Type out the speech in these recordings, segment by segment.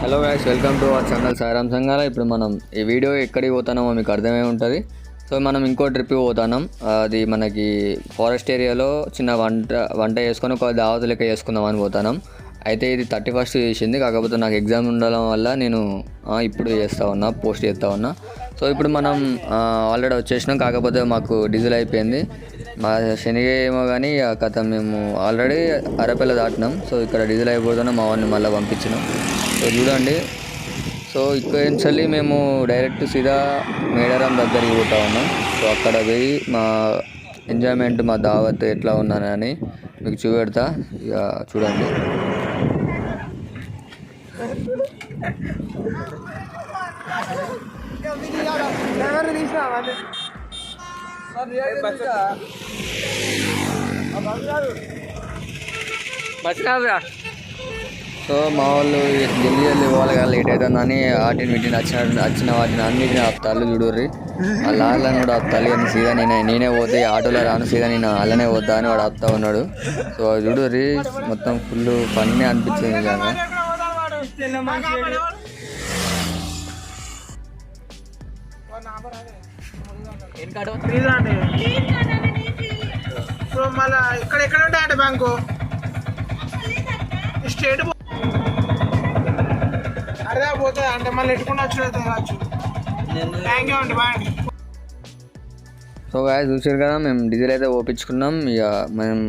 Hello guys, welcome to our channel Sairam సంగాల. ఇప్పుడు మనం ఈ వీడియో ఎక్కడికి పోతున్నామో మీకు అర్థమై ఉంటుంది. సో మనం ఇంకో ట్రిప్ పోతున్నాం. అది మనకి ఫారెస్ట్ ఏరియాలో చిన్న వంట చేసుకొని ఒక దావత్ లెక్క చేసుకుందాం అని పోతున్నాం. అయితే ఇది 31st చేసింది, కాకపోతే నాకు ఎగ్జామ్ ఉండడం వల్ల నేను ఇప్పుడు పోస్ట్ చేస్తూ ఉన్నా. సో ఇప్పుడు మనం ఆల్రెడీ వచ్చేసినాం, కాకపోతే మాకు డీజిల్ అయిపోయింది. మా శనిగ ఏమో కానీ కథ మేము ఆల్రెడీ అరపల్లి దాటినాం. సో ఇక్కడ డీజిల్ అయిపోతున్నాం, మా వాడిని మళ్ళీ పంపించినాం. సో చూడండి, సో ఇక్కడ నుంచి మేము డైరెక్ట్ సీదా మేడారం దగ్గరికి పోతా ఉన్నాం. సో అక్కడ పోయి మా ఎంజాయ్మెంట్, మా దావత్ ఎట్లా ఉన్నానని మీకు చూపెడతా. ఇక చూడండి. సో మా వాళ్ళు జల్దీ పోవాలి కదా, లేట్ అవుతుందని వాటిని వీటిని వచ్చిన వాటిని అన్నిటిని ఆపుతాళ్ళు. చూడుర్రి, ఆ లారీలను కూడా ఆపుతాలి అని సీదా నేనే పోతే ఆటోలో రాను, సీదా నేను అలానే పోతా అని వాడు ఆపుతా ఉన్నాడు. సో చూడుర్రి, మొత్తం ఫుల్ ఫన్నీ అనిపించింది నిజంగా. ఇక్కడ ఉంటాయంటే బ్యాంకు స్టేట్ అదే పోతుంది అంటే మళ్ళీ ఎట్టుకుండా వచ్చి. థ్యాంక్ యూ అండి, బాయ్ అండి. సో గాయస్ చూసారు కదా, మేము డీజిల్ అయితే ఓపించుకున్నాం. ఇక మేము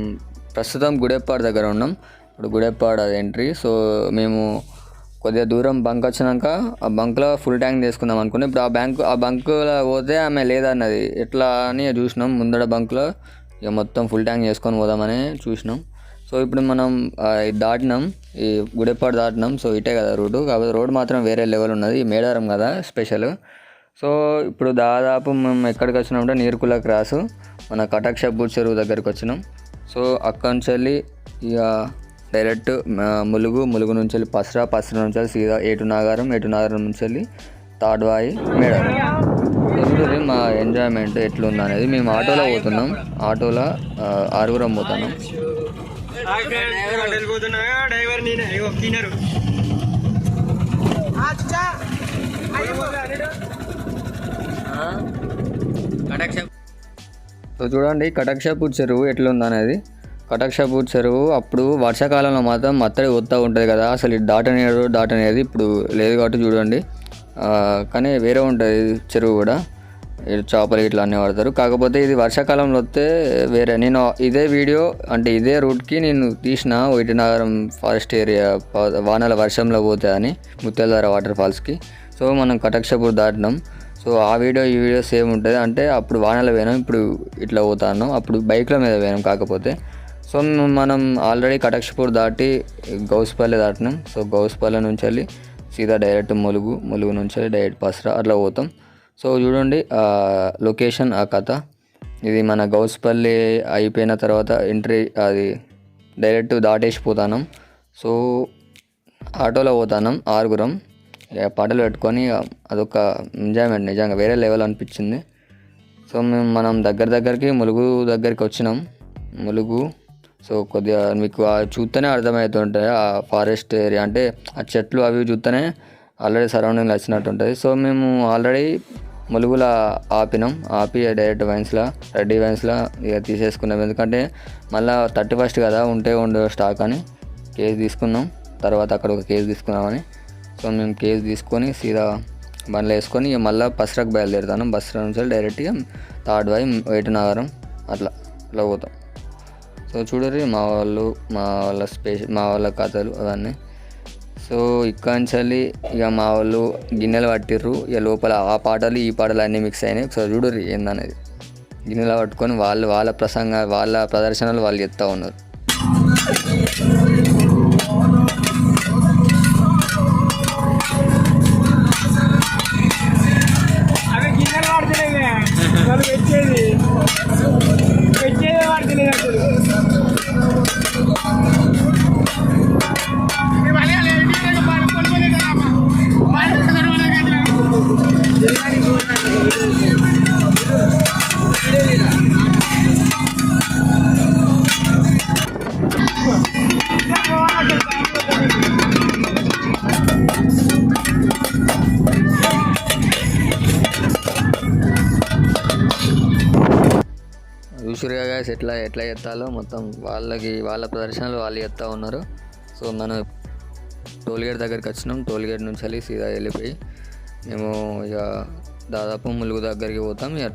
ప్రస్తుతం గుడెప్పాడు దగ్గర ఉన్నాం. ఇప్పుడు గుడెప్పాడు అది ఎంట్రీ. సో మేము కొద్దిగా దూరం బంక్ వచ్చినాక ఆ బంక్లో ఫుల్ ట్యాంక్ తీసుకుందాం అనుకున్నాం. ఇప్పుడు ఆ బంకులో పోతే ఆమె లేదన్నది, ఎట్లా అని చూసినాం. ముందర బంక్లో ఇక మొత్తం ఫుల్ ట్యాంక్ చేసుకొని పోదామని చూసినాం. సో ఇప్పుడు మనం దాటినాం, ఈ గుడెప్పాడు దాటినాం. సో ఇటే కదా రోడ్డు, కాకపోతే రోడ్ మాత్రం వేరే లెవెల్ ఉన్నది. మేడారం కదా స్పెషల్. సో ఇప్పుడు దాదాపు మేము ఎక్కడికి వచ్చినామంటే నీరుకుల క్రాసు, మన కటాక్షపూర్ చెరువు దగ్గరికి వచ్చినాం. సో అక్కడి నుంచి వెళ్ళి ఇక డైరెక్ట్ ములుగు నుంచి వెళ్ళి పసరా నుంచి వెళ్ళి సీదా ఏటునాగారం నుంచి వెళ్ళి తాడ్వాయి మేడారం. చూడండి మా ఎంజాయ్మెంట్ ఎట్లుంది అనేది. మేము ఆటోలో పోతున్నాం, ఆటోలో 6 పోతున్నాం. సో చూడండి కటాక్షపూర్ చెరువు ఎట్లుంది అనేది. కటాక్షపూర్ చెరువు అప్పుడు వర్షాకాలంలో మాత్రం మత్తడి వస్తూ ఉంటుంది కదా, అసలు దాటనేది ఇప్పుడు లేదు కాబట్టి చూడండి. కానీ వేరే ఉంటుంది చెరువు కూడా, చేపలు ఇట్లా అన్నీ వాడతారు. కాకపోతే ఇది వర్షాకాలంలో వస్తే వేరే. నేను ఇదే వీడియో అంటే ఇదే రూట్కి నేను తీసిన వైటినగరం ఫారెస్ట్ ఏరియా వానల వర్షంలో పోతే అని ముత్యాలధార వాటర్ ఫాల్స్కి. సో మనం కటాక్షపూర్ దాటినాం. సో ఆ వీడియో ఈ వీడియో సేమ్ ఉంటుంది. అంటే అప్పుడు వానలు పోయినాం, ఇప్పుడు ఇట్లా పోతాను. అప్పుడు బైక్ల మీద పోయినాం కాకపోతే. సో మనం ఆల్రెడీ కటాక్షపూర్ దాటి గౌస్పల్లి దాటినాం. సో గౌస్పల్లి నుంచి వెళ్ళి సీదా డైరెక్ట్ ములుగు నుంచి వెళ్ళి డైరెక్ట్ పసరా అట్లా పోతాం. సో చూడండి లొకేషన్, ఆ కథ ఇది. మన గౌస్పల్లి అయిపోయిన తర్వాత ఎంట్రీ, అది డైరెక్ట్ దాటేసిపోతాం. సో ఆటోలో పోతాం 6. పాటలు పెట్టుకొని అదొక ఎంజాయ్మెంట్, నిజంగా వేరే లెవెల్ అనిపించింది. సో మనం దగ్గరికి ములుగు దగ్గరికి వచ్చినాం. సో కొద్దిగా మీకు చూస్తేనే అర్థమవుతుంటాయి ఆ ఫారెస్ట్ ఏరియా, అంటే ఆ చెట్లు అవి చూస్తేనే ఆల్రెడీ సరౌండింగ్ వచ్చినట్టు ఉంటుంది. సో మేము ఆల్రెడీ ములుగులో ఆపి డైరెక్ట్ రెడ్డి వైన్స్లో ఇక తీసేసుకున్నాం. ఎందుకంటే మళ్ళీ 31st కదా, ఉండే స్టాక్ అని కేసు తీసుకున్నాం. తర్వాత అక్కడ ఒక కేసు తీసుకున్నామని. సో మేము కేసు తీసుకొని సీదా బండ్లు వేసుకొని ఇక మళ్ళీ పసరాకు బయలుదేరుతాను. బసరా నుంచి డైరెక్ట్గా తాడ్వాయి ఏటునాగారం అట్లా పోతాం. సో చూడరు మా వాళ్ళ కథలు అవన్నీ. సో ఇక్కడ నుంచి ఇక మా వాళ్ళు గిన్నెలు పట్టిర్రు. ఇక లోపల ఆ పాటలు ఈ పాటలు అన్నీ మిక్స్ అయినాయి. సో చూడరు ఏందనేది. గిన్నెలు పట్టుకొని వాళ్ళ ప్రదర్శనలు వాళ్ళు చెప్తా ఉన్నారు. చూసిరుగా guys ఎట్లా ఎత్తాలో మొత్తం వాళ్ళ ప్రదర్శనలు వాళ్ళు ఎత్తా ఉన్నారు. సో మనం టోల్గేట్ దగ్గరికి వచ్చినాం. టోల్గేట్ నుంచి వెళ్ళి సీదా వెళ్ళిపోయి మేము ఇక దాదాపు ములుగు దగ్గరికి పోతాం. ఇక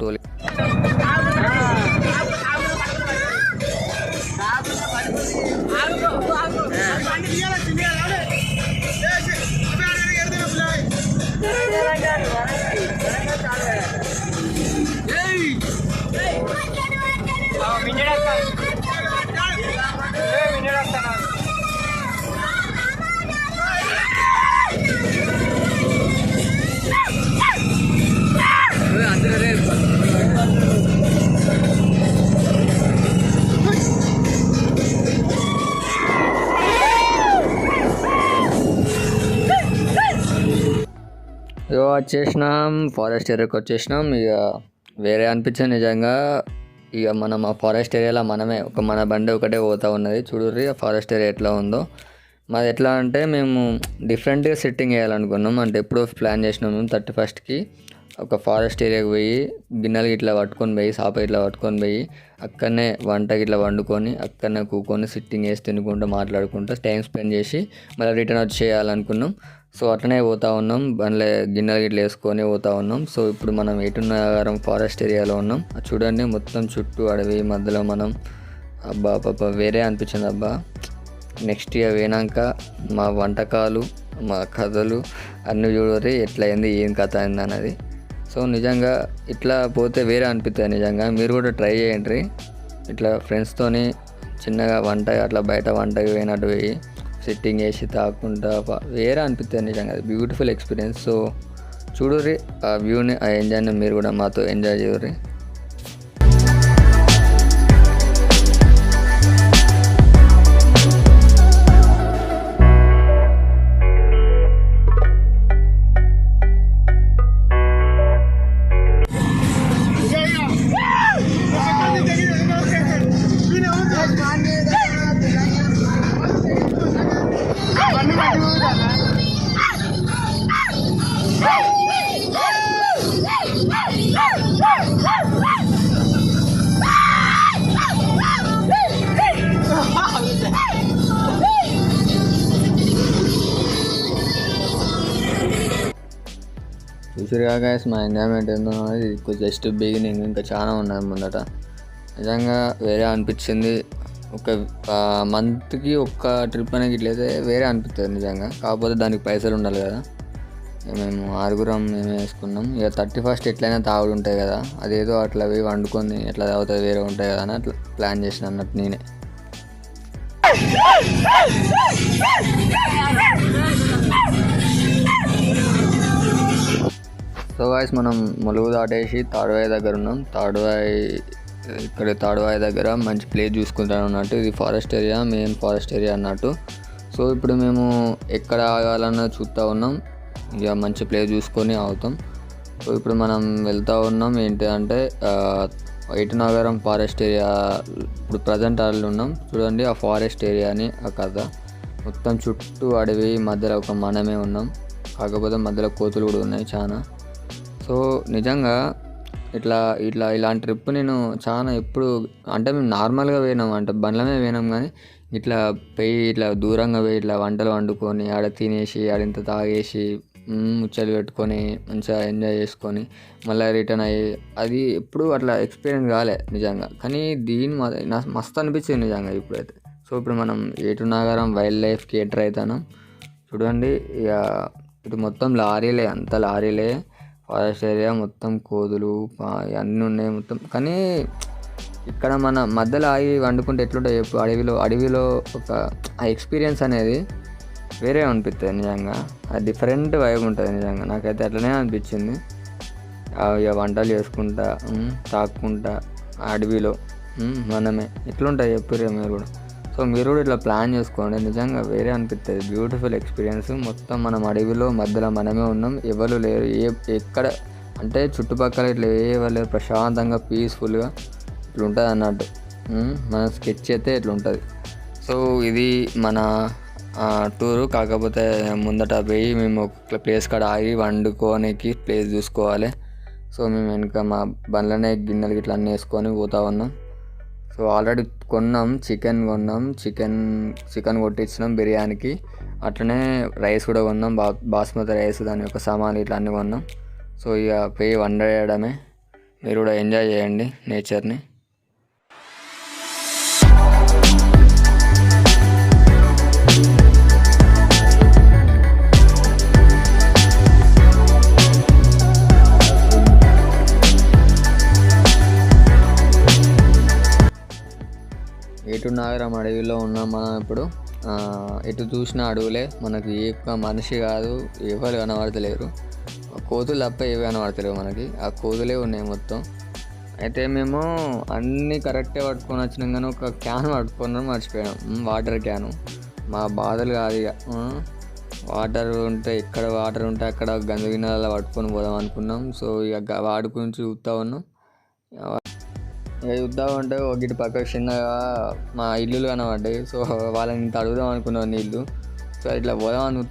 వచ్చేసినాం ఫారెస్ట్ ఏరియాకి వచ్చేసినాం. ఇక వేరే అనిపించింది నిజంగా. ఇక మనం ఆ ఫారెస్ట్ ఏరియాలో మన బండి ఒకటే పోతూ ఉన్నది. చూడుర్రి ఆ ఫారెస్ట్ ఏరియా ఎట్లా ఉందో. మాది ఎట్లా అంటే మేము డిఫరెంట్గా సెట్టింగ్ వేయాలనుకున్నాం. అంటే ఎప్పుడో ప్లాన్ చేసినాం మేము 31st ఒక ఫారెస్ట్ ఏరియాకి పోయి గిన్నెలు ఇట్లా పట్టుకొని పోయి సాప ఇట్లా పట్టుకొని పోయి అక్కడనే వంటకి ఇట్లా వండుకొని అక్కడనే కూకొని సిట్టింగ్ వేసి తినుకుంటూ మాట్లాడుకుంటూ టైం స్పెండ్ చేసి మళ్ళీ రిటర్న్ వచ్చేయాలనుకున్నాం. సో అట్లనే పోతూ ఉన్నాం. బండ్ల గిన్నెలు గిట్ల వేసుకొని పోతూ ఉన్నాం. సో ఇప్పుడు మనం ఏటున్నగారం ఫారెస్ట్ ఏరియాలో ఉన్నాం. చూడండి మొత్తం చుట్టూ అడవి మధ్యలో మనం అబ్బా పాప వేరే అనిపించింది అబ్బా. నెక్స్ట్ ఇయర్ పోయినాక మా వంటకాలు మా కథలు అన్నీ చూడరి ఎట్లా అయింది ఏం కథ అయింది అన్నది. సో నిజంగా ఇట్లా పోతే వేరే అనిపిస్తుంది నిజంగా. మీరు కూడా ట్రై చేయండి. ఇట్లా ఫ్రెండ్స్తోని చిన్నగా అట్లా బయట వంటకి పోయినట్టు పోయి సిట్టింగ్ వేసి తాకుండా వేరే అనిపిస్తుంది నిజంగా. అది బ్యూటిఫుల్ ఎక్స్పీరియన్స్. సో చూడుర్రి ఆ వ్యూని ఆ ఎంజాయ్ని మీరు కూడా మాతో ఎంజాయ్ చేయర్రి. చూసిరుగా గైస్ మా ఎంజాయ్మెంట్ ఏందో అనేది జస్ట్ బిగినింగ్. ఇంకా చాలా ఉన్నాయి ముందట. నిజంగా వేరే అనిపించింది. ఒక మంత్కి ఒక్క ట్రిప్ అనేది ఇట్లయితే వేరే అనిపిస్తుంది నిజంగా. కాకపోతే దానికి పైసలు ఉండాలి కదా. మేము 6 మేమే వేసుకున్నాం. ఇక 31st ఎట్లయినా తాగుడు ఉంటాయి కదా. అదేదో అట్లా పోయి వండుకొని ఎట్లా తాగుతుంది వేరే ఉంటాయి కదా అని అట్లా ప్లాన్ చేసిన అన్నట్టు నేనే. సో గాయ్స్ మనం ములుగు దాటేసి తాడువాయి దగ్గర ఉన్నాం. తాడువాయి దగ్గర మంచి ప్లేస్ చూసుకుంటాను అన్నట్టు. ఇది forest area, main forest area అన్నట్టు. సో ఇప్పుడు మేము ఎక్కడ ఆగాలన్నా చూస్తూ ఉన్నాం. ఇక మంచి ప్లేస్ చూసుకొని ఆగుతాం. సో ఇప్పుడు మనం వెళ్తూ ఉన్నాం. ఏంటి అంటే ఏటునగరం ఫారెస్ట్ ఏరియా ఇప్పుడు ప్రజెంట్ వాళ్ళు ఉన్నాం. చూడండి ఆ ఫారెస్ట్ ఏరియాని ఆ కథ మొత్తం చుట్టూ అడవి మధ్యలో ఒక మనమే ఉన్నాం. కాకపోతే మధ్యలో కోతులు కూడా ఉన్నాయి చాలా. సో నిజంగా ఇలాంటి ట్రిప్ నేను చాలా ఎప్పుడు అంటే మేము నార్మల్గా పోయినాం అంటే బండ్లమే పోయినాం. కానీ ఇట్లా పోయి ఇట్లా దూరంగా పోయి ఇట్లా వంటలు వండుకొని ఆడ తినేసి ఆడింత తాగేసి ముచ్చలు పెట్టుకొని మంచిగా ఎంజాయ్ చేసుకొని మళ్ళీ రిటర్న్ అయ్యి అది ఎప్పుడు అట్లా ఎక్స్పీరియన్స్ కాలే నిజంగా. కానీ నాకు మస్తు అనిపించింది నిజంగా ఇప్పుడైతే. సో ఇప్పుడు మనం ఏటునగరం వైల్డ్ లైఫ్కి ఎంటర్ అవుతాను. చూడండి ఇక ఇటు మొత్తం లారీలే, అంతా లారీలే. ఫారెస్ట్ ఏరియా మొత్తం కోతులు అన్నీ ఉన్నాయి మొత్తం. కానీ ఇక్కడ మన మధ్యలో ఆగి వండుకుంటే ఎట్లుంటాయి చెప్పు. అడవిలో ఒక ఆ ఎక్స్పీరియన్స్ అనేది వేరే అనిపిస్తుంది నిజంగా. అది డిఫరెంట్ వైబ్ ఉంటుంది నిజంగా. నాకైతే అట్లనే అనిపించింది. ఇక వంటలు చేసుకుంటా తాక్కుంటా అడవిలో మనమే ఎట్లుంటాయి చెప్పురే మీరు కూడా. సో మీరు కూడా ఇట్లా ప్లాన్ చేసుకోండి. నిజంగా వేరే అనిపిస్తుంది. Beautiful experience. మొత్తం మనం అడవిలో మధ్యలో మనమే ఉన్నాం. ఎవరు లేరు ఎక్కడ అంటే చుట్టుపక్కల ఇట్లా ఎవరు లేరు. ప్రశాంతంగా పీస్ఫుల్గా ఇట్లా ఉంటుంది అన్నట్టు. మన స్కెచ్ అయితే ఇట్లా ఉంటుంది. సో ఇది మన టూరు. కాకపోతే ముందట పోయి మేము ఒక ప్లేస్ కాడ ఆగి వండుకోనికి ప్లేస్ చూసుకోవాలి. సో మేము వెనుక మా బండ్లనే గిన్నెలు ఇట్లా అన్నీ వేసుకొని పోతా ఉన్నాం. సో ఆల్రెడీ చికెన్ కొట్టించినాం బిర్యానీకి. అట్లనే రైస్ కూడా కొన్నాం, బాస్మతి రైస్, దాని యొక్క సామాన్లు ఇట్లా అన్నీ కొన్నాం. సో ఇక పోయి వండేయడమే. మీరు కూడా ఎంజాయ్ చేయండి నేచర్ని. ఎటు నాగరం అడవిలో ఉన్నాం మనం ఇప్పుడు. ఎటు చూసిన అడవులే, మనకి ఏ మనిషి కాదు, ఎవరు కనబడతలేరు. కోతులు తప్ప ఏవి కనబడతలేవు మనకి. ఆ కోతులే ఉన్నాయి మొత్తం. అయితే మేము అన్నీ కరెక్టే పట్టుకొని వచ్చినాం, కానీ ఒక క్యాన్ పట్టుకొని మర్చిపోయాం, వాటర్ క్యాను. మా బాధలు కాదు ఇక. వాటర్ ఉంటే అక్కడ గంజ గిన్నెలలో పట్టుకొని పోదాం అనుకున్నాం. సో ఇక వాడి గురించి చూస్తూ ఉన్నాం. ఇక చూద్దాం అంటే ఒకటి పక్కకు చిన్నగా మా ఇల్లులు కనబడ్డాయి. సో వాళ్ళని ఇంత అడుగుదాం అనుకున్నాం నీళ్ళు. సో ఇట్లా పోదాం అని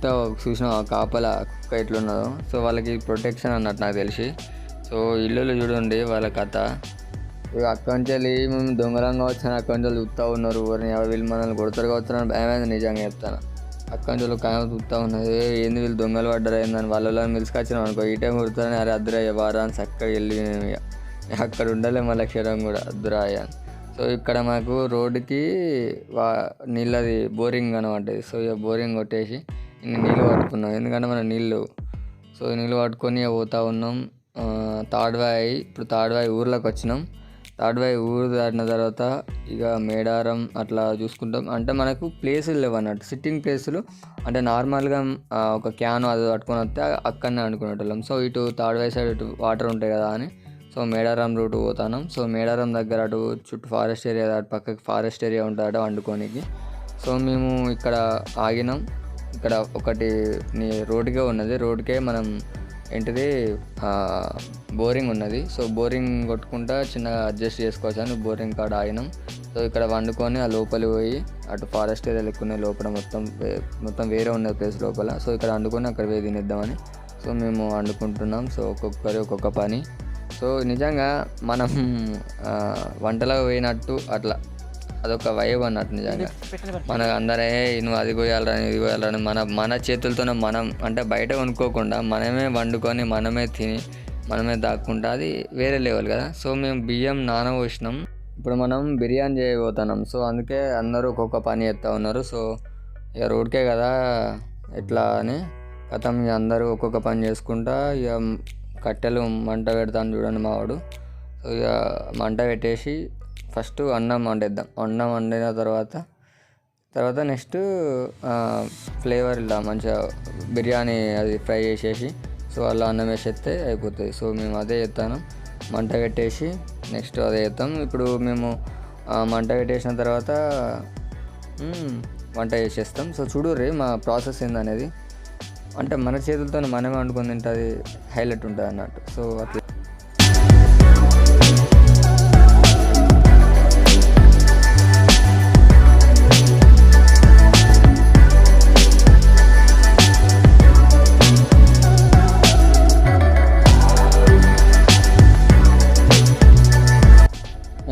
చూసిన కాపల కుక్క ఎట్లున్నదో. సో వాళ్ళకి ప్రొటెక్షన్ అన్నట్టు నాకు తెలిసి. సో ఇల్లులు చూడండి వాళ్ళ కథ. ఇక అక్కడి నుంచి వెళ్ళి మేము దొంగలంగా వచ్చాను, అక్కడి నుంచి చూస్తూ ఉన్నారు. వీళ్ళు మనల్ని కొడతారు కావచ్చు అని భయమైంది, నిజంగా చెప్తాను. అక్కడి నుంచి కాయ చూస్తూ ఉన్నది, ఏంది వీళ్ళు దొంగలు పడ్డారు ఏందని. వాళ్ళని పిలుచుకొచ్చినాం అనుకో, ఈ టైం కొడతారని అరే అద్దరయ్య వారా అని చక్కగా వెళ్ళి అక్కడ ఉండాలి మళ్ళీ క్షరం కూడా అద్దురాయ. సో ఇక్కడ మాకు రోడ్డుకి నీళ్ళది బోరింగ్ అనబడ్డది. సో ఇక బోరింగ్ కొట్టేసి నీళ్ళు పట్టుకున్నాం, ఎందుకంటే మన నీళ్ళు. సో నీళ్ళు పట్టుకొని పోతూ ఉన్నాం. ఇప్పుడు తాడ్వాయి ఊర్లోకి వచ్చినాం. తాడ్వాయి ఊరు దాటిన తర్వాత ఇక మేడారం అట్లా చూసుకుంటాం. అంటే మనకు ప్లేసులు లేవు అన్నట్టు, సిట్టింగ్ ప్లేసులు. అంటే నార్మల్గా ఒక క్యాన్ అది పట్టుకొని వస్తే అక్కడనే అనుకునేటోళ్ళం. సో ఇటు తాడ్వాయి సైడ్ ఇటు వాటర్ ఉంటాయి కదా అని సో మేడారం రూట్ పోతాను. సో మేడారం దగ్గర అటు చుట్టూ ఫారెస్ట్ ఏరియా, అటు పక్కకి ఫారెస్ట్ ఏరియా ఉంటుంది వండుకోనికి. సో మేము ఇక్కడ ఆగినాం. ఇక్కడ ఒకటి రోడ్డుకే ఉన్నది, రోడ్డుకే మనం ఏంటిది బోరింగ్ ఉన్నది. సో బోరింగ్ కొట్టుకుంటా చిన్నగా అడ్జస్ట్ చేసుకోవచ్చు అని బోరింగ్ కాడ ఆగినాం. సో ఇక్కడ వండుకొని ఆ లోపలికి పోయి అటు ఫారెస్ట్ ఏరియా లెక్కునే లోపల మొత్తం వేరే ఉన్నది ప్లేస్ లోపల. సో ఇక్కడ వండుకొని అక్కడ పోయి తినేద్దామని సో మేము వండుకుంటున్నాం. సో ఒక్కొక్క పని. సో నిజంగా మనం వంటలో పోయినట్టు అట్లా అదొక వైబ్ అన్నట్టు. నిజంగా మనకు అందరే నువ్వు అది కోయాలని ఇది కోయాలని మన చేతులతోనే మనం అంటే బయట కొనుక్కోకుండా మనమే వండుకొని మనమే తిని మనమే దాక్కుంటా అది వేరే లెవెల్ కదా. సో మేము బియ్యం నానబోసినాం, ఇప్పుడు మనం బిర్యానీ చేయబోతున్నాం. సో అందుకే అందరూ ఒక్కొక్క పని చేస్తూ ఉన్నారు. సో ఇక రోడ్కే కదా ఎట్లా అని కథం ఇక అందరూ ఒక్కొక్క పని చేసుకుంటా ఇక కట్టెలు మంట పెడతాను చూడండి మావాడు. సో ఇక మంట పెట్టేసి ఫస్ట్ అన్నం వండేద్దాం. అన్నం వండిన తర్వాత నెక్స్ట్ ఫ్లేవర్ ఇలా మంచిగా బిర్యానీ అది ఫ్రై చేసేసి సో అలా అన్నం వేసేస్తే అయిపోతుంది. సో మేము అదే చేస్తాను, మంట పెట్టేసి నెక్స్ట్ అదే చేస్తాం. ఇప్పుడు మేము మంట పెట్టేసిన తర్వాత వంట చేసేస్తాం. సో చూడుర్రి మా ప్రాసెస్ ఏందనేది. అంటే మన చేతులతో మనమే వండుకొని తింటే అది హైలైట్ ఉంటుంది అన్నట్టు. సో అట్లా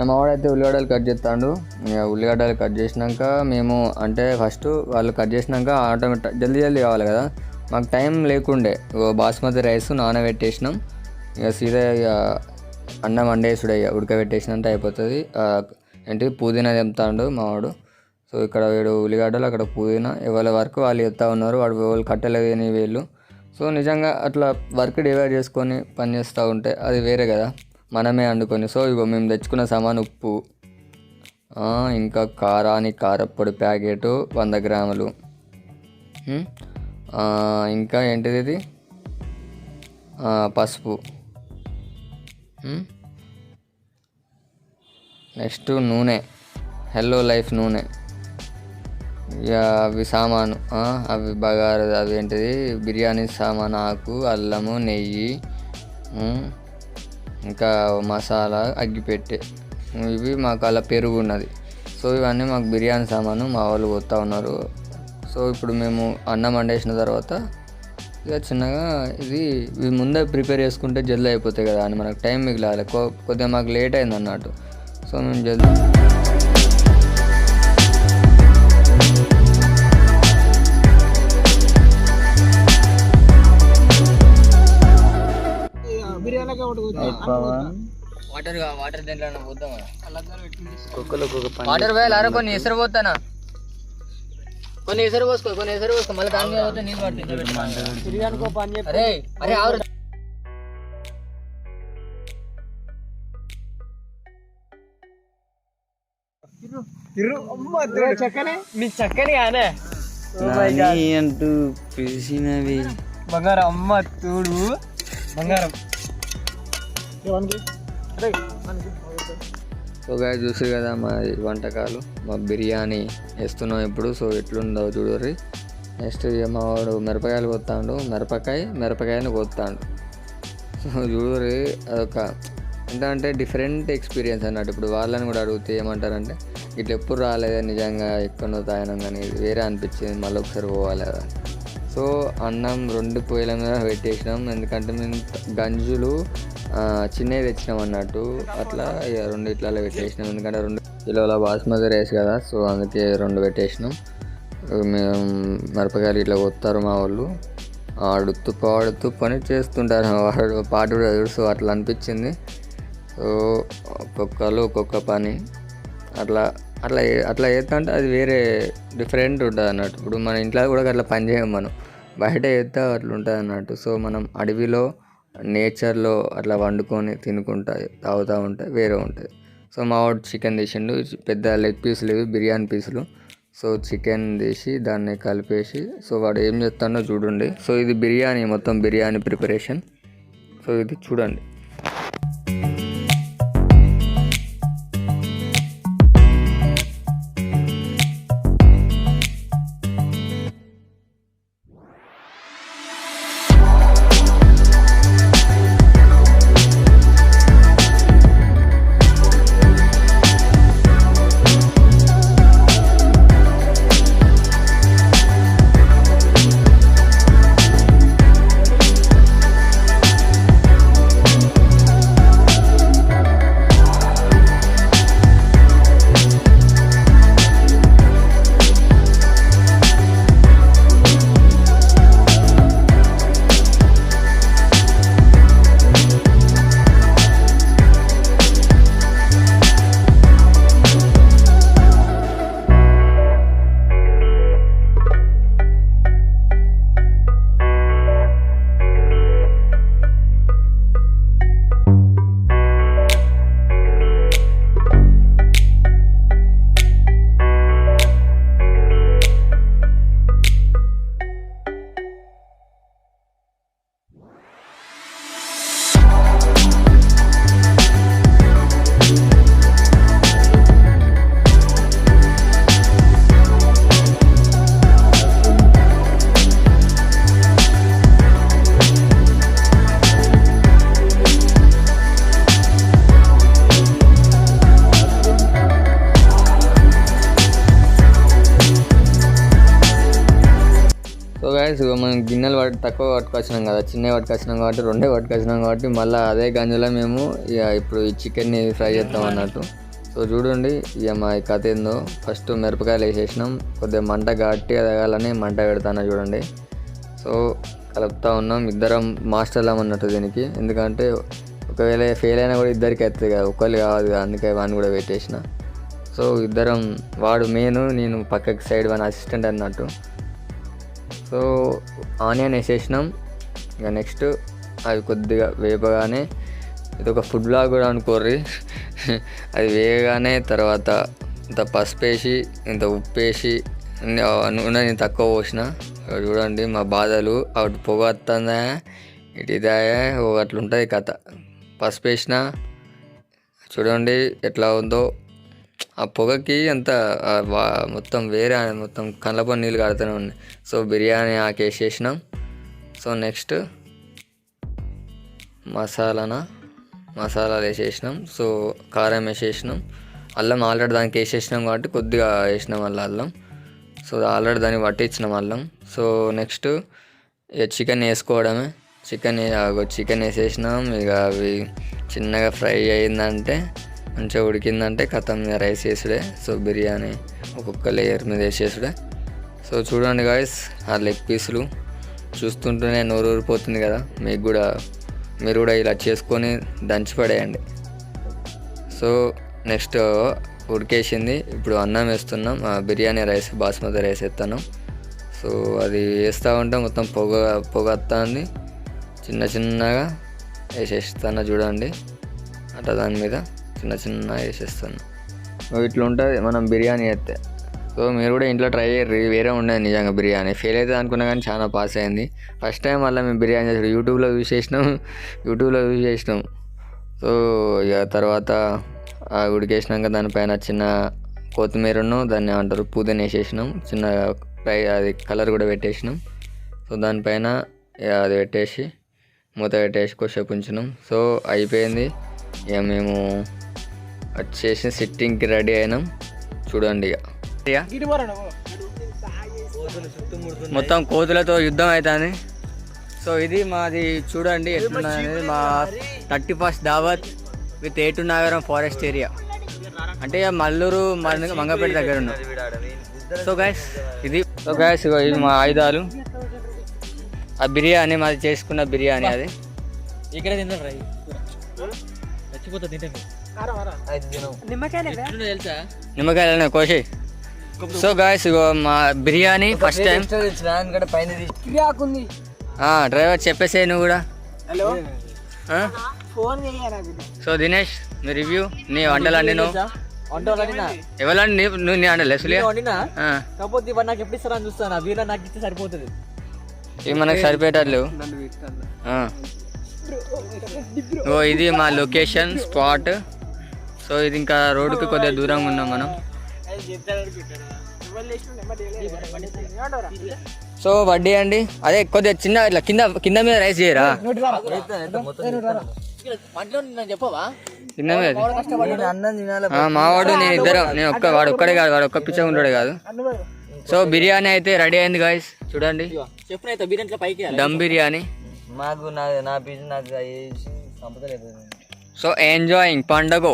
మావాడైతే ఉల్లిగడ్డలు కట్ చేస్తాడు. ఉల్లిగడ్డలు కట్ చేసినాక మేము అంటే ఫస్ట్ వాళ్ళు కట్ చేసినాక ఆటోమేటిక్ జల్దీ కావాలి కదా, మాకు టైం లేకుండే. బాస్మతి రైస్ నానబెట్టేసినాం, ఇక సీదా ఇక అన్నం వండేసుడు ఇక ఉడకబెట్టేసినంత అయిపోతుంది. ఏంటి పుదీనా తెంపుతాడు మావాడు. సో ఇక్కడ వీడు ఉల్లిగడ్డలు, అక్కడ పుదీనా, ఎవరి వరకు వాళ్ళు చెప్తా ఉన్నారు. వాడు వాళ్ళు కట్టలేని వీళ్ళు. సో నిజంగా అట్లా వర్క్ డివైడ్ చేసుకొని పని చేస్తూ ఉంటే అది వేరే కదా, మనమే వండుకొని. సో ఇగో మేము తెచ్చుకున్న సామాను ఉప్పు, ఇంకా కారప్పొడి ప్యాకెటు 100 గ్రాములు, ఇంకా ఏంటిది ఇది పసుపు, నెక్స్ట్ నూనె, హెల్లో లైఫ్ నూనె, ఇక అవి సామాను అవి బగారు అవి ఏంటిది బిర్యానీ సామాను, ఆకు, అల్లము, నెయ్యి, ఇంకా మసాలా, అగ్గిపెట్టె, ఇవి మాకు అలా పెరుగు ఉన్నది. సో ఇవన్నీ మాకు బిర్యానీ సామాను మా వాళ్ళు పోతూ ఉన్నారు. సో ఇప్పుడు మేము అన్నం వండేసిన తర్వాత ఇక చిన్నగా ఇవి ముందే ప్రిపేర్ చేసుకుంటే జల్దీ అయిపోతాయి కదా అని మనకు టైం మిగిలాలి. కొద్దిగా మాకు లేట్ అయింది అన్నట్టు. సో మేము జల్దీ అలాగే ఒకటి వాటర్ దేంట్లో పోద్దాం వాటర్ పోయాలి కొన్ని ఎసరు పోతానా కొన్ని ఎసరు పోసుకో మళ్ళీ దాని మీద పోతే నీళ్ళు పడుతుంది అరే అరే ఆరు చక్కనే మీకు చక్కని కానే అంటూ పిలిచినవి బంగారం అమ్మ తోడు బంగారం. సో గాయస్ చూసారు కదా మా వంటకాలు, మా బిర్యానీ వేస్తున్నాం ఇప్పుడు. సో ఎట్లుందో చూడరి. నెక్స్ట్ మా వాడు మిరపకాయలు మిరపకాయని కొత్తాడు. సో చూడరి అదొక ఏంటంటే డిఫరెంట్ ఎక్స్పీరియన్స్ అన్నట్టు. ఇప్పుడు వాళ్ళని కూడా అడిగితే ఏమంటారంటే ఇట్లా ఎప్పుడు రాలేదా నిజంగా ఎక్కడో తాగినాం కానీ ఇది వేరే అనిపించింది, మళ్ళీ ఒకసారి పోవాలి కదా. సో అన్నం 2 పొయ్యిల మీద పెట్టేసినాం, ఎందుకంటే మేము గంజులు చిన్నవి తెచ్చినాం అన్నట్టు. అట్లా ఇక 2 ఇట్లలో పెట్టేసినాం, ఎందుకంటే 2 కిలోల బాస్మతి రైస్ కదా. సో అందుకే 2 పెట్టేసినాం. మేము మిరపకాయలు ఇట్లా కొత్తారు మా వాళ్ళు, ఆడుతూ పని చేస్తుంటారు వాడు పాటు. సో అట్లా అనిపించింది. సో ఒక్కొక్క పని అట్లా అట్లా అట్లా చేస్తా అంటే అది వేరే డిఫరెంట్ ఉంటుంది అన్నట్టు. ఇప్పుడు మన ఇంట్లో కూడా అట్లా పని చేయం, మనం బయట చేస్తే అట్లా ఉంటుంది అన్నట్టు. సో మనం అడవిలో నేచర్లో అట్లా వండుకొని తినుకుంటా తాగుతూ ఉంటే వేరే ఉంటుంది. సో మా వాడు చికెన్ తీసిండు, పెద్ద లెగ్ పీసులు ఇవి బిర్యానీ పీసులు. సో చికెన్ తీసి దాన్ని కలిపేసి సో వాడు ఏం చేస్తాడో చూడండి. సో ఇది బిర్యానీ, మొత్తం బిర్యానీ ప్రిపరేషన్. సో ఇది చూడండి. సో గాయస్ మనం గిన్నెలు తక్కువ పట్టుకొచ్చినాం కదా, చిన్నవి పట్టుకొచ్చినాం కాబట్టి 2 పట్టుకొచ్చినాం కాబట్టి మళ్ళీ అదే గంజలో మేము ఇక ఇప్పుడు ఈ చికెన్ని ఫ్రై చేస్తాం అన్నట్టు. సో చూడండి ఇక మా కథ ఏందో. ఫస్ట్ మిరపకాయలు వేసేసినాం, కొద్దిగా మంట గట్టిగా తగాలని మంట పెడతాను చూడండి. సో కలుపుతూ ఉన్నాం, ఇద్దరం మాస్టర్లం అన్నట్టు దీనికి. ఎందుకంటే ఒకవేళ ఫెయిల్ అయినా కూడా ఇద్దరికి అవుతుంది కదా, ఒకళ్ళు కాదు, అందుకే వాడిని కూడా పెట్టేసిన. సో ఇద్దరం, వాడు మెయిన్, నేను పక్కకి సైడ్ వాని అసిస్టెంట్ అన్నట్టు. సో ఆనియన్ వేసేసినాం. ఇక నెక్స్ట్ అవి కొద్దిగా వేపగానే, ఇది ఒక ఫుడ్ బ్లాగ్ కూడా అనుకోర్రి, అది వేయగానే తర్వాత ఇంత పసుపు వేసి ఇంత ఉప్పు వేసి నూనె నేను తక్కువ పోసిన. చూడండి మా బాధలు, అటు పొగ వస్తుందా ఇటు ఇదా అట్లుంటుంది కథ. పసుపు వేసిన చూడండి ఎట్లా ఉందో, ఆ పొగకి అంత మొత్తం వేరే మొత్తం కళ్ళపై నీళ్ళు కడుతూనే ఉన్నాయి. సో బిర్యానీ వేసేసినాం. సో నెక్స్ట్ మసాలాలు వేసేసినాం. సో కారం వేసేసినాం, అల్లం ఆల్రెడీ దానికి వేసేసినాం కాబట్టి కొద్దిగా వేసినాం అల్లం. సో ఆల్రెడీ దాన్ని పట్టించినాం అల్లం. సో నెక్స్ట్ ఇక చికెన్ వేసుకోవడమే. చికెన్ వేసేసినాం. ఇక అవి చిన్నగా ఫ్రై అయిందంటే, మంచిగా ఉడికిందంటే కథం రైస్ వేసుడే. సో బిర్యానీ ఒక్కొక్క లేయర్ మీద వేసేసుడే. సో చూడండి గాయస్, ఆ లెగ్ పీసులు చూస్తుంటేనే నోరు ఊరిపోతుంది కదా, మీకు కూడా మీరు కూడా ఇలా చేసుకొని దంచి పడేయండి. సో నెక్స్ట్ ఉడికేసింది, ఇప్పుడు అన్నం వేస్తున్నాం. బిర్యానీ రైస్, బాస్మతి రైస్ వేస్తున్నాం. సో అది వేస్తూ ఉంటే మొత్తం పొగ వస్తుంది. చిన్నగా వేసేస్తాను చూడండి, అట్లా దాని మీద చిన్నగా వేసేస్తాను. ఇట్లా ఉంటుంది మనం బిర్యానీ అయితే. సో మీరు కూడా ఇంట్లో ట్రై చేయరు, వేరే ఉండదు నిజంగా. బిర్యానీ ఫెయిల్ అవుతుంది అనుకున్నా కానీ చాలా పాస్ అయింది. ఫస్ట్ టైం వల్ల మేము బిర్యానీ చేసాం, యూట్యూబ్లో యూజ్ చేసినాం. సో ఇక తర్వాత ఉడికేసినాక దానిపైన చిన్న కొత్తిమీరను దాన్ని అంటారు పుదీనా వేసేసినాం, చిన్న అది కలర్ కూడా పెట్టేసినాం. సో దానిపైన అది పెట్టేసి మూత పెట్టేసి కొద్దిసేపు ఉంచినాం. సో అయిపోయింది. ఇక మేము వచ్చేసి సిట్టింగ్కి రెడీ అయినాం చూడండి. ఇక మొత్తం కోతులతో యుద్ధం అవుతుంది. సో ఇది మాది చూడండి ఎట్లున్నది మా 31st దావత్ విత్ ఏటు నాగరం ఫారెస్ట్ ఏరియా, అంటే మల్లూరు మంగపేట దగ్గర ఉన్నాం. సో గైస్ ఇది ఇవి మా ఆయుధాలు. ఆ బిర్యానీ మాది చేసుకున్న బిర్యానీ అది ఇక్కడ నిమ్మకాయలు కోసి. సో గాయస్ ఇగో మా బిర్యానీ ఫస్ట్ టైం. డ్రైవర్ చెప్పేసే నువ్వు కూడా. సో దినేష్ నీ రివ్యూ, నీ వంటలండి నువ్వు ఎవరండి నువ్వు నీ వంటలే సరిపోతుంది, ఇవి మనకు సరిపోయేటట్లు. ఇది మా లొకేషన్ స్పాట్. సో ఇది ఇంకా రోడ్డుకి కొద్దిగా దూరంగా ఉన్నాం మనం. సో వడ్డీ అండి అదే కొద్దిగా చిన్న ఇట్లా కింద మీద రైస్ చేయరా, కింద మీద. మావాడు నేను ఇద్దరం, వాడు ఒక్కడే కాదు, వాడు ఒక్క పిచ్చగా ఉంటాడు కాదు. సో బిర్యానీ అయితే రెడీ అయింది గాయస్ చూడండి, దమ్ బిర్యానీ. సో ఎంజాయింగ్ పండగ.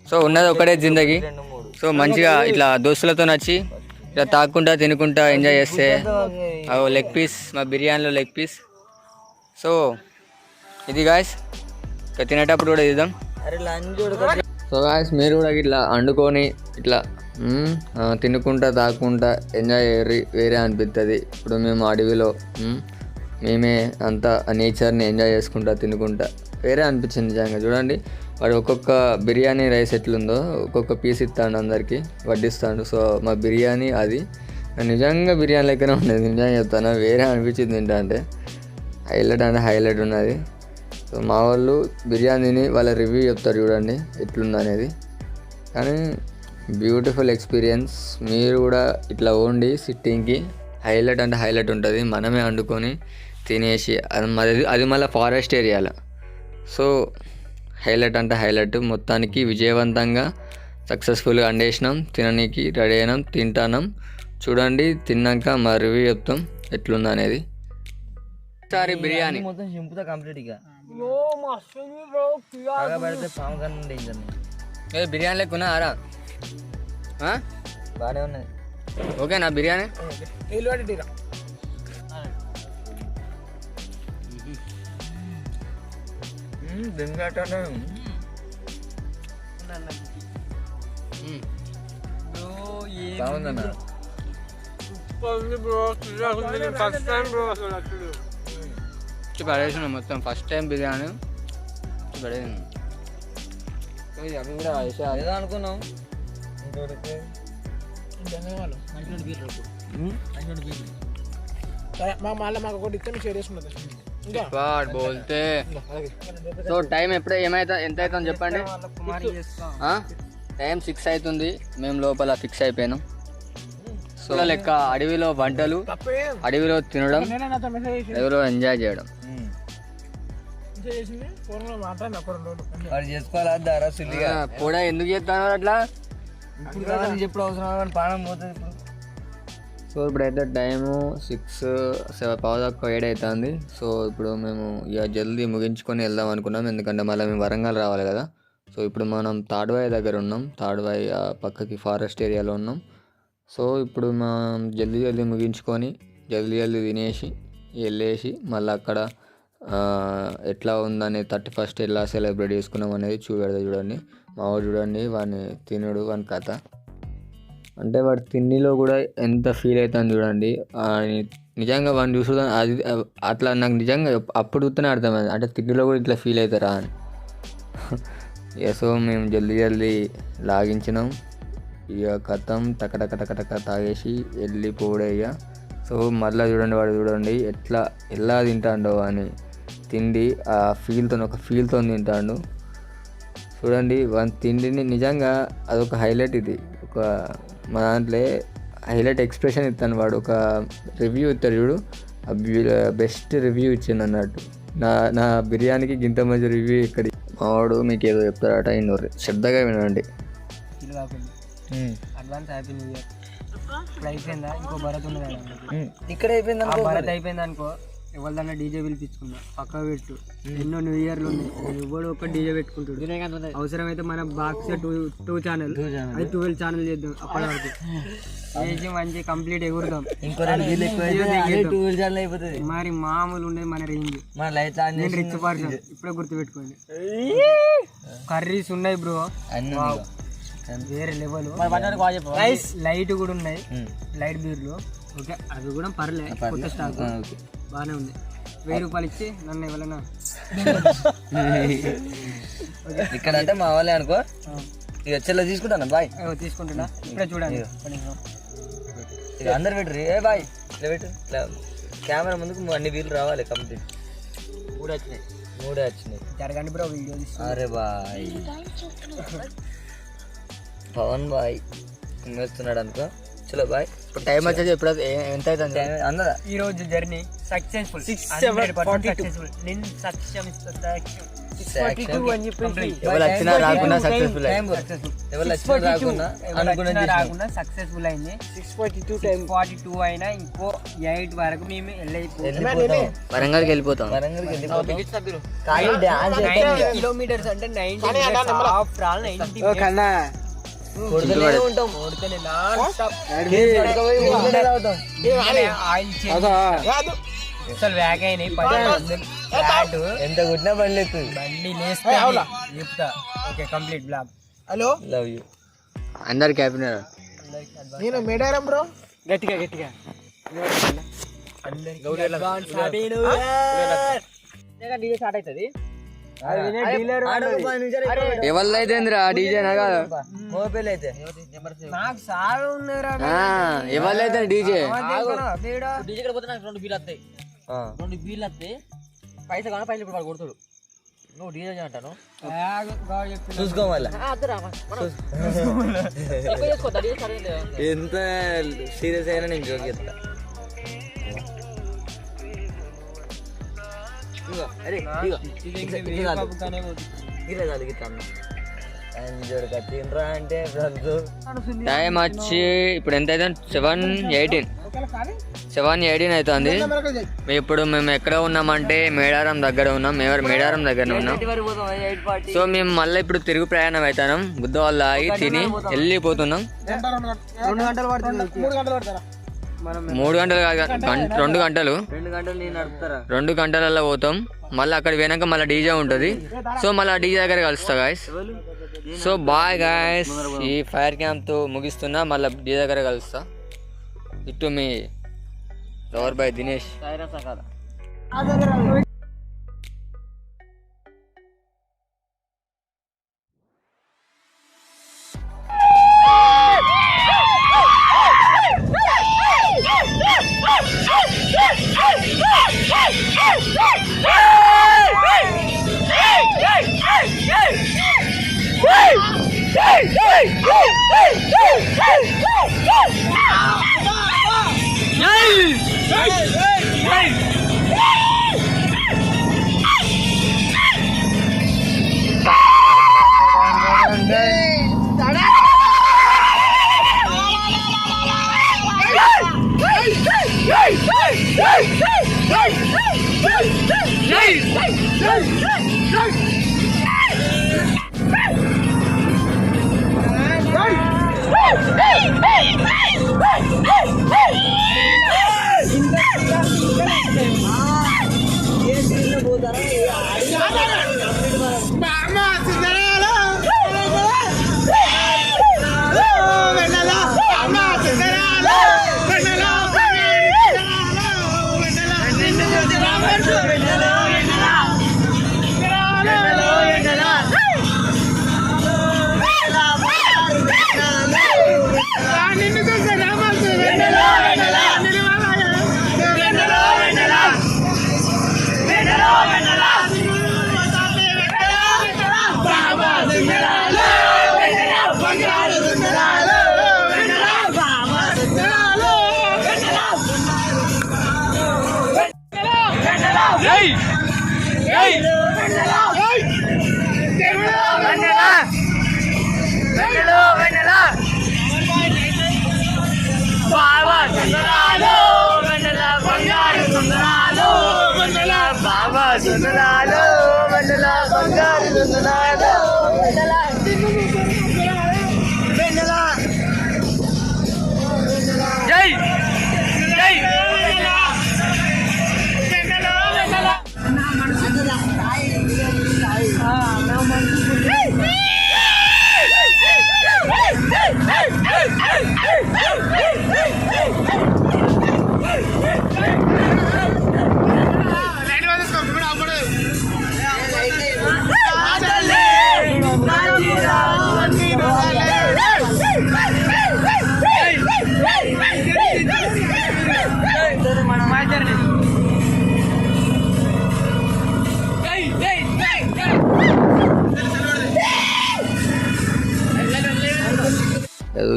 సో ఉన్నది ఒకటే జిందగీ. సో మంచిగా ఇట్లా దోస్తులతో నచ్చి ఇట్లా తాక్కుంటా తినుకుంటా ఎంజాయ్ చేస్తే లెగ్ పీస్, మా బిర్యానీలో లెగ్ పీస్. సో ఇది గాయస్ తినేటప్పుడు కూడా ఇద్దాం. సో గాయస్ మీరు కూడా ఇట్లా వండుకొని ఇట్లా తినుకుంటా తాక్కుంటా ఎంజాయ్ వేరే అనిపిస్తుంది. ఇప్పుడు మేము అడవిలో మేమే అంతా నేచర్ని ఎంజాయ్ చేసుకుంటా తినుకుంటా వేరే అనిపించింది నిజంగా. చూడండి వాడు ఒక్కొక్క బిర్యానీ రైస్ ఎట్లుందో ఒక్కొక్క పీస్ ఇస్తాడు, అందరికీ వడ్డిస్తాడు. సో మా బిర్యానీ అది నిజంగా బిర్యానీ లెక్కనే ఉండేది, నిజంగా చెప్తాను. వేరే అనిపించింది తింటా అంటే హైలైట్ ఉన్నది. సో మా వాళ్ళు బిర్యానీని వాళ్ళ రివ్యూ చెప్తారు చూడండి ఎట్లుంది అనేది. కానీ బ్యూటిఫుల్ ఎక్స్పీరియన్స్. మీరు కూడా ఇట్లా ఓండి సిట్టింగ్కి హైలైట్ ఉంటుంది. మనమే వండుకొని తినేసి అది మళ్ళీ ఫారెస్ట్ ఏరియాలో. సో హైలైట్ మొత్తానికి విజయవంతంగా సక్సెస్ఫుల్గా వండేసినాం, తిననీకి రెడీ అయినాం, తింటాం. చూడండి తిన్నాక మా రివ్యూ చెప్తాం ఎట్లుంది అనేది. ఒకసారి బిర్యానీ మొత్తం సింపుల్గా కంప్లీట్గా బిర్యానీ లెక్కున్నా ఆరా బాగానే ఉన్నది. ఓకేనా బిర్యానీ? పడేసిన మొత్తం ఫస్ట్ టైం బిర్యానీ పడేసింది. అవి కూడా ఏదో అనుకున్నాం. బోల్తే. సో టైం ఎప్పుడే ఎంత అవుతుంది చెప్పండి. టైం 6 అవుతుంది. మేము లోపల ఫిక్స్ అయిపోయినాం. సో లెక్క అడవిలో వంటలు, అడవిలో తినడం, అడవిలో ఎంజాయ్ చేయడం. కూడా ఎందుకు చేస్తాను అట్లా ఎప్పుడు అవసరం ప్రాణం పోతుంది. సో ఇప్పుడైతే టైము 6:15 అవుతుంది. సో ఇప్పుడు మేము ఇక జల్దీ ముగించుకొని వెళ్దాం అనుకున్నాం, ఎందుకంటే మళ్ళీ మేము వరంగల్ రావాలి కదా. సో ఇప్పుడు మనం తాడ్వాయి దగ్గర ఉన్నాం, తాడ్వాయి పక్కకి ఫారెస్ట్ ఏరియాలో ఉన్నాం. సో ఇప్పుడు మనం జల్దీ ముగించుకొని జల్దీ తినేసి వెళ్ళేసి మళ్ళీ అక్కడ ఎట్లా ఉందని 31st ఎలా సెలబ్రేట్ చేసుకున్నాం అనేది చూడండి. మా వాడు చూడండి వాడిని తినుడు వాని కథ. అంటే వాడు తిండిలో కూడా ఎంత ఫీల్ అవుతాను చూడండి. నిజంగా వాడిని చూసుకుందాం అది అట్లా నాకు నిజంగా అప్పుడు చూస్తేనే అర్థమైంది అంటే తిండిలో కూడా ఇట్లా ఫీల్ అవుతారా అని. సో మేము జల్దీ లాగించినాం. ఇక కథం టక తాగేసి వెళ్ళిపోడే ఇక. సో మళ్ళీ చూడండి వాడు చూడండి ఎలా తింటాడో అని తిండి ఆ ఒక ఫీల్తో తింటాడు చూడండి. వాని తిండిని నిజంగా అదొక హైలైట్. ఇది ఒక మా దాంట్లో హైలైట్ ఎక్స్ప్రెషన్ ఇస్తాను వాడు. ఒక రివ్యూ ఇస్తాడు చూడు, బెస్ట్ రివ్యూ ఇచ్చింది అన్నట్టు. నా బిర్యానీకి ఇంత మంచి రివ్యూ ఇక్కడి మావాడు మీకు ఏదో చెప్తారట. ఇన్నోరు శ్రద్ధగా వినండి. Advance happy new year. ఇప్పుడు అయిపోయిందా? ఇంకో భరత్ ఉంది కదా ఇక్కడ అయిపోయింది. భరత్ అయిపోయింది అనుకో, ఎవరిదన్నా డీజే పిలిపించుకున్నా పక్క పెట్టు. ఎన్నో న్యూ ఇయర్లు ఉన్నాయి, ఎవడు ఒక డీజే పెట్టుకుంటాడు. అవసరమైతే మన బాక్స్ టూ ఛానల్ అది 12 ఛానల్ చేద్దాం. అప్పటి వరకు చేసి మంచి కంప్లీట్ ఎగురుదాం. మరి మామూలు ఉండేది మన రేంజ్. నేను రిచ్ పర్సన్ ఇప్పుడే గుర్తు పెట్టుకోండి. కర్రీస్ ఉన్నాయి బ్రో, వేరే లెవెల్. లైట్ కూడా ఉన్నాయి, లైట్ బీర్లు. ఓకే అవి కూడా పర్లే, కొత్త స్టాక్ బాగానే ఉంది. 1000 రూపాయలు ఇచ్చి నన్ను ఎవరైనా ఇక్కడ అంటే మా వాళ్ళే అనుకో. ఇక వచ్చేలా తీసుకుంటాను బాయ్. తీసుకుంటున్నా ఇప్పుడే చూడండి. ఇక అందరు పెట్టరు ఏ బాయ్ ఇట్లా పెట్టు. ఇట్లా కెమెరా ముందుకు అన్ని వీళ్ళు రావాలి కంప్లీట్. 3 వచ్చినాయి. జరగండి బ్రో వీడియో. అరే బాయ్ పవన్ బాయ్ వేస్తున్నాడు అనుకో. చలో బాయ్. ఇప్పుడు టైం వచ్చేది ఎప్పుడు ఎంత అవుతుంది అందరా? ఈ రోజు జర్నీ సక్సెస్ఫుల్. 642 నేను సత్యం ఎవరు వచ్చినా రాకుండా సక్సెస్ఫుల్ రాకుండా సక్సెస్ఫుల్ అయింది. 642 అయినా ఇంకో 8 వరకు మేము వరంగల్కి వెళ్ళిపోతాం. కిలోమీటర్స్ అంటే 90 అసలు వ్యాక్ అయినాయి. ఎంత కొట్టినా బండి బండి లేస్తే చెప్తా. Okay complete blog. Hello love you అందరికి హ్యాపీ. నేను మేడారం బ్రో. గట్టిగా డీజే స్టార్ట్ అవుతుంది. ఎవరిదైతే డీజే మోపేలు అయితే నాకు సార్ ఉన్నారా? ఎవరిదైతే డీజే డీజే పోతే నాకు 2 బీలు వస్తాయి. 2 బీలు వస్తాయి. పైసా కానీ పైసలు ఇప్పుడు వాడు కొడతాడు. నువ్వు డీజే అంటాను చూసుకోవాలి. ఎంత సీరియస్ అయినా నేను జోక్ చెప్తా. టైం వచ్చి ఇప్పుడు ఎంత అవుతుంది? 7:18 అవుతుంది. ఇప్పుడు మేము ఎక్కడ ఉన్నామంటే మేడారం దగ్గర ఉన్నాం. మేడారం దగ్గర ఉన్నాం. సో మేము మళ్ళీ ఇప్పుడు తిరుగు ప్రయాణం అవుతున్నాం. బుద్ధ వాళ్ళు ఆగి తిని వెళ్ళిపోతున్నాం. 2 గంటలు పడుతుంది. 3 గంటలు పడతారా? 3 గంటలు కాదు, 2 గంటలు. 2 గంటలు నేను నడుపుతారా? 2 గంటలలో పోతాం. మళ్ళీ అక్కడ పోయినాక మళ్ళీ డీజే ఉంటుంది. సో మళ్ళీ డీజే దగ్గర కలుస్తా గాయస్. So bye guys. ఈ ఫైర్ క్యాంప్తో ముగిస్తున్నా. మళ్ళీ డీజే దగ్గర కలుస్తా. ఇటు మీ లవర్ బాయ్ దినేష్.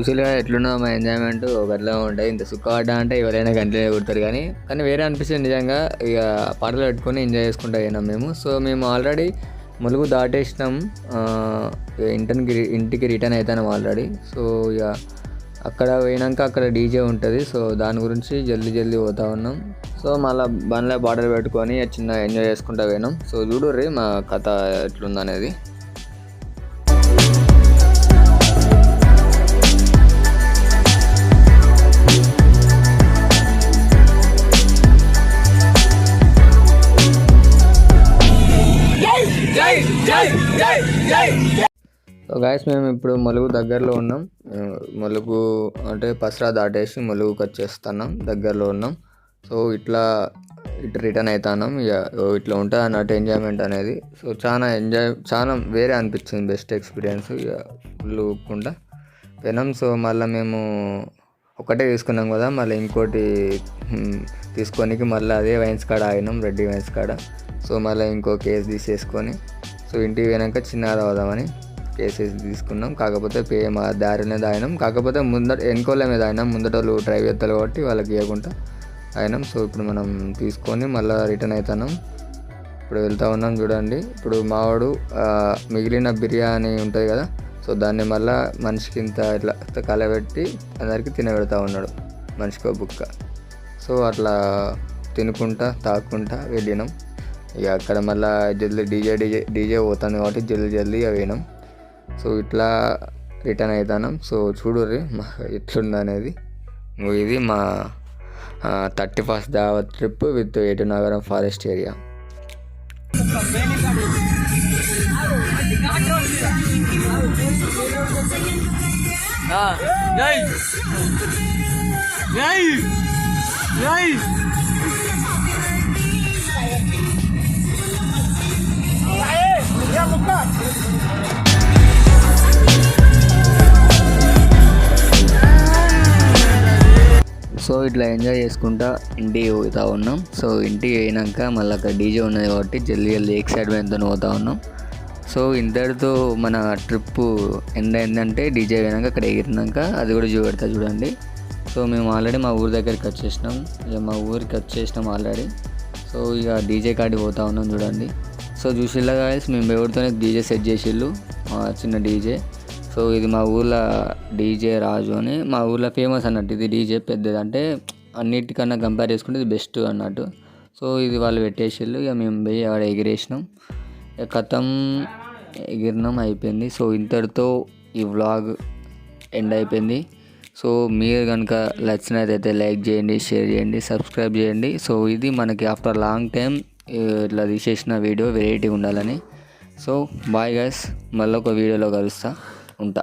చూసిగా ఎట్లున్నా మా ఎంజాయ్మెంట్ ఒకట్లా ఉంటుంది. ఇంత సుఖపడ్డా అంటే ఎవరైనా గంటలే కొడతారు కానీ వేరే అనిపిస్తుంది నిజంగా. ఇక పాటలు పెట్టుకొని ఎంజాయ్ చేసుకుంటూ అయినాం మేము. సో మేము ఆల్రెడీ ములుగు దాటేసినాం, ఇంటికి రిటర్న్ అవుతాం ఆల్రెడీ. సో ఇక అక్కడ పోయినాక అక్కడ డీజే ఉంటుంది. సో దాని గురించి జల్దీ పోతా ఉన్నాం. సో మళ్ళీ బండ్లో పాటలు పెట్టుకొని చిన్న ఎంజాయ్ చేసుకుంటూ పోయినాం. సో చూడుర్రి మా కథ ఎట్లుందనేది. సో గాయస్ మేము ఇప్పుడు ములుగు దగ్గరలో ఉన్నాం. ములుగు అంటే పసరా దాటేసి ములుగుకి వచ్చేస్తున్నాం, దగ్గరలో ఉన్నాం. సో ఇటు రిటర్న్ అవుతున్నాం. ఇక ఇట్లా ఉంటుంది అన్నట్టు ఎంజాయ్మెంట్ అనేది. సో చాలా వేరే అనిపించింది, బెస్ట్ ఎక్స్పీరియన్స్. ఇక ఫుల్ ఊపుకుంటా పోయినాం. సో మళ్ళీ మేము ఒకటే తీసుకున్నాం కదా, మళ్ళీ ఇంకోటి తీసుకోనికి మళ్ళీ అదే వైన్స్ కాడ ఆగినాం, రెడ్డి వైన్స్ కాడ. సో మళ్ళీ ఇంకో కేసు తీసేసుకొని సో ఇంటికి పోయినాక చిన్నగా తాగుదామని కేసెస్ తీసుకున్నాం. కాకపోతే మా దారినే తాగినాం. కాకపోతే వెనుకోళ్ళ మీద అయినాం, ముందటోళ్ళు డ్రైవ్ చేస్తారు కాబట్టి వాళ్ళకి ఇవ్వకుండా అయినాం. సో ఇప్పుడు మనం తీసుకొని మళ్ళీ రిటర్న్ అవుతున్నాం. ఇప్పుడు వెళ్తూ ఉన్నాం చూడండి. ఇప్పుడు మావాడు మిగిలిన బిర్యానీ ఉంటుంది కదా, సో దాన్ని మళ్ళీ మనిషికి ఇంత ఇట్లా కలబెట్టి అందరికి తినబెడతా ఉన్నాడు, మనిషికి బుక్క. సో అట్లా తినుకుంటా తాక్కుంటా వెళ్ళినాం. ఇక అక్కడ మళ్ళీ డీజే పోతుంది కాబట్టి జల్దీ పోయినాం. సో ఇట్లా రిటర్న్ అవుతున్నాం. సో చూడుర్రి ఎట్లుంది అనేది. ఇది మా 31st దావత్ trip with Eturnagaram forest area. So ఇట్లా ఎంజాయ్ చేసుకుంటా ఇంటికి పోతా ఉన్నాం. సో ఇంటికి పోయినాక మళ్ళీ అక్కడ డీజే ఉన్నది కాబట్టి జల్దీ ఎక్సైట్మెంట్తో పోతా ఉన్నాం. సో ఇంతటితో మన ట్రిప్ ఎండ్ అయిందంటే డీజే పోయినాక అక్కడ ఎగిరినాక అది కూడా చూపెడతా చూడండి. సో మేము ఆల్రెడీ మా ఊరి దగ్గరికి వచ్చేసినాం. ఇక మా ఊరికి వచ్చేసినాం ఆల్రెడీ. సో ఇక డీజే కాడికి పోతా ఉన్నాం చూడండి. సో చూసిల్లా గాయస్, మేము ఎవరితోనే డీజే సెట్ చేసిళ్ళు, చిన్న డీజే. సో ఇది మా ఊళ్ళో డీజే రాజు అని, మా ఊళ్ళో ఫేమస్ అన్నట్టు ఇది డీజే పెద్దది, అంటే అన్నిటికన్నా కంపేర్ చేసుకుంటే ఇది బెస్ట్ అన్నట్టు. సో ఇది వాళ్ళు పెట్టేసిళ్ళు. ఇక మేము పోయి అక్కడ ఎగిరేసినాం. ఇక కథం ఎగిరినాం, అయిపోయింది. సో ఇంతటితో ఈ వ్లాగ్ ఎండ్ అయిపోయింది. సో మీరు కనుక నచ్చినట్లయితే లైక్ చేయండి, షేర్ చేయండి, సబ్స్క్రైబ్ చేయండి. సో ఇది మనకి ఆఫ్టర్ లాంగ్ టైం ఇట్లా తీసేసిన వీడియో వెరైటీ ఉండాలని. సో బాయ్ గైస్, మళ్ళీ ఒక వీడియోలో కలుస్తా ఉంటా.